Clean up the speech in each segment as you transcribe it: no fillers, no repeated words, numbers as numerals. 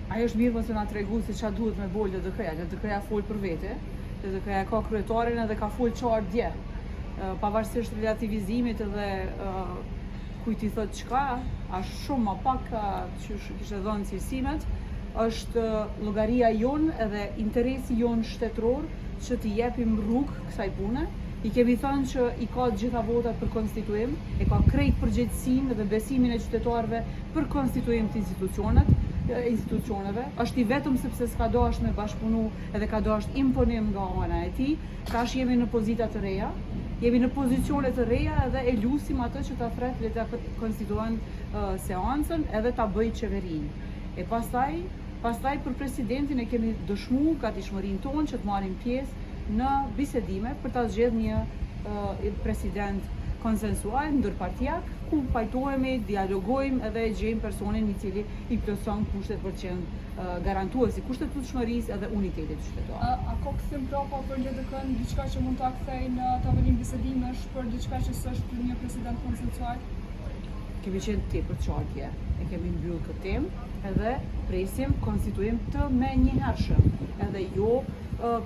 Ajo është mirë mos të na tregu se çfarë duhet me bolë LDK-ja. LDK-ja fol për vete, LDK-ja ka kryetarin edhe ka fol qartë dje. Pavarësisht relativizimit edhe kujt i thot çka, është shumë më pak që kishte dhënë cilësimet, është llogaria jon edhe interesi jon shtetëror që t'i jepim rrugë kësaj pune. I kemi thënë që i ka të gjitha votat për konstituim, e ka krejt përgjegjësinë dhe besimin e qytetarëve për konstituim të institucioneve. Është i vetëm sepse s'ka dashur me bashkëpunu edhe ka dashur imponim nga ana e tij. Tash jemi në pozita të reja, jemi në pozicione të reja edhe e lusim atë që ta thret le ta konstituon seancën edhe ta bëj qeverinë. E pastaj për presidentin e kemi dëshmuar gatishmërinë tonë që të marrim pjesë në bisedime për ta zgjedhur një president konsensual ndërpartijak, ku pajtohemi, dialogojmë edhe gjejmë personin i cili i plotson kushtet për të qenë garantuesi kushtetshmërisë edhe unitetit qytetar. A ka kthim prapa për LDK-n, diçka që mund ta kthejë në tavolinë bisedimesh për diçka që s'është për një president konsensual? Kemi qenë tepër qartje, e kemi mbyllë këtë temë edhe presim konstituim të menjëhershëm, edhe jo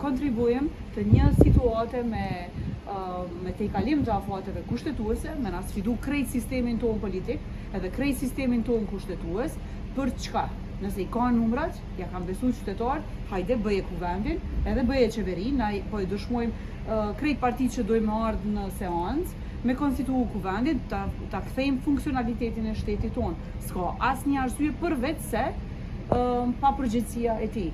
kontribuim të një situate me tejkalim të afateve kushtetuese, me na sfidu krejt sistemin tonë politik edhe krejt sistemin tonë kushtetues, për çka? Nëse i ka numrat, ja kam besu qytetarët, hajde bëje kuvendin, edhe bëje qeverinë, na po e dëshmojmë krejt partitë që dojmë ardhë në seancë, me konstituu kuvendin, ta kthejmë funksionalitetin e shtetit tonë. S'ka asnjë arsye përveç se papërgjegjësia e tij.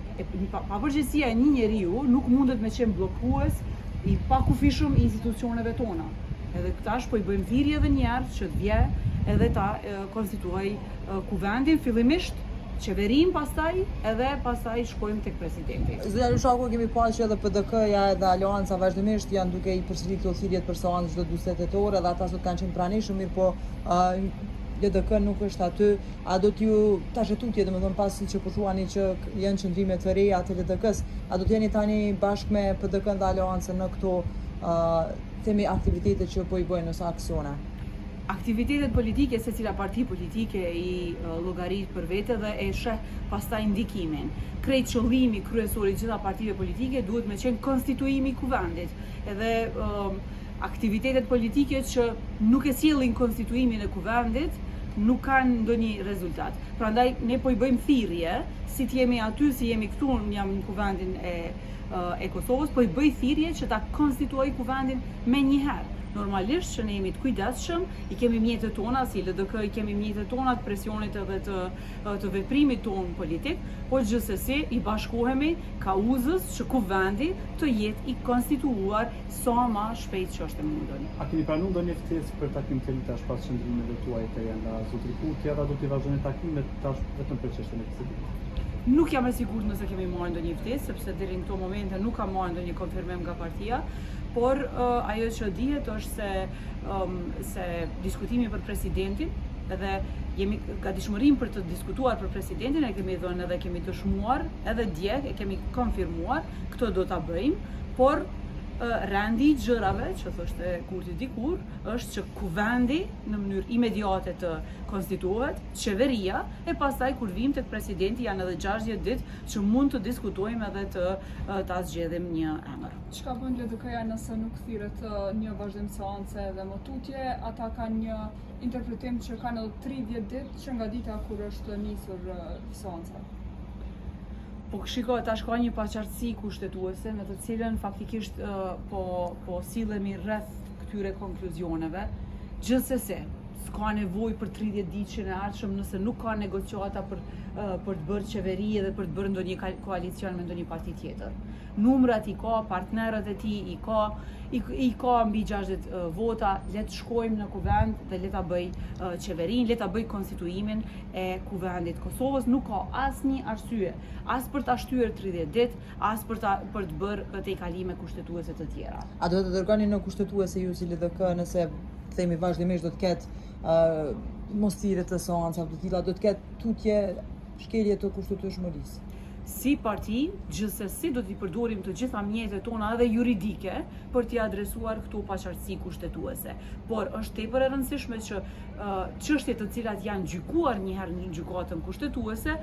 Papërgjegjësia e një njeriu nuk mundet me qenë bllokues i pakufishëm i institucioneve tona. Edhe tash po i bëjmë thirrje edhe një herë që të vje edhe ta konstituoj kuvendin, fillimisht qeverinë pastaj shkojmë tek presidenti. Zotëria Lushaku, kemi parë që edhe PDK-ja edhe Aleanca vazhdimisht janë duke i përsëri këto thirrjet për seancë çdo 48 orë, edhe ata sot kanë qenë pranishëm, mirë po LDK nuk është aty. A do t'ju tash tutje, domethënë pasi që po thuani që janë qëndrime të reja të LDK-s, a do të jeni tani bashkë me PDK-n dhe Aleancën në këto themi aktivitete që po i bëjnë ose aksione? Aktivitetet politike, secila parti politike i llogarit për vete dhe e sheh pastaj ndikimin. Krejt qëllimi kryesor i gjitha partive politike duhet me qenë konstituimi i kuvendit. Edhe aktivitetet politike që nuk e sjellin konstituimin e kuvendit nuk kanë ndonjë rezultat. Prandaj ne po i bëjmë thirrje, si t'jemi aty, si jemi këtu, jam në kuvendin e Kosovës, po i bëj thirrje që ta konstituoj kuvendin menjëherë. Normalisht që ne jemi të kujdesshëm, i kemi mjetet tona, si LDK i kemi mjetet tona të presionit edhe të veprimit tonë politik, por gjithsesi i bashkohemi kauzës që kuvendi të jetë i konstituuar sa më shpejt që është e mundur. A keni pranuar ndonjë ftesë për takim të tash pas qëndrimeve tuaja të nga zotëri Kurti, apo do të vazhdoni takimet tash vetëm për çështjen e bisedimit? Nuk jam e sigurt nëse kemi marrë ndonjë ftesë, sepse deri në këto momente nuk kam marrë ndonjë konfirmim nga partia, por ajo që dihet është se diskutimi për presidentin, edhe jemi gatishmërim për të diskutuar për presidentin, e kemi dhënë edhe kemi dëshmuar, edhe dje e kemi konfirmuar, këtë do ta bëjmë, por rendi i gjërave, që thoshte Kurti dikur, është që kuvendi në mënyrë imediate të konstituohet, qeveria, e pastaj kur vim tek presidenti janë edhe 60 ditë që mund të diskutojmë edhe ta zgjedhim një emër. Çka bën LDK-ja nëse nuk thirret një vazhdim seance dhe më tutje? Ata kanë një interpretim që kanë edhe 30 ditë që nga dita kur është nisur seanca. Po shiko, tash ka një paqartësi kushtetuese në të cilën faktikisht po sillemi rreth këtyre konkluzioneve. Gjithsesi, s'ka nevojë për 30 ditë që në ardhshëm nëse nuk ka negociata për të bërë qeveri dhe për të bërë ndonjë koalicion me ndonjë parti tjetër. Numrat i ka, partnerët e tij i ka mbi 60 vota, le të shkojmë në kuvend dhe le ta bëj qeverinë, le ta bëj konstituimin e kuvendit Kosovës. Nuk ka asnjë arsye, as për ta shtyr 30 ditë, as për të bërë tejkalime kushtetuese të tjera. A do të dërgoni në kushtetuese ju si LDK nëse themi vazhdimisht do të ketë mos thirrje të seancave të tilla, do të ketë tutje shkelje të kushtetueshmërisë? Si parti, gjithsesi do t'i përdorim të gjitha mjetet tona edhe juridike për t'i adresuar këto paqartësi kushtetuese. Por është tepër e rëndësishme që çështjet të cilat janë gjykuar një herë në gjykatën kushtetuese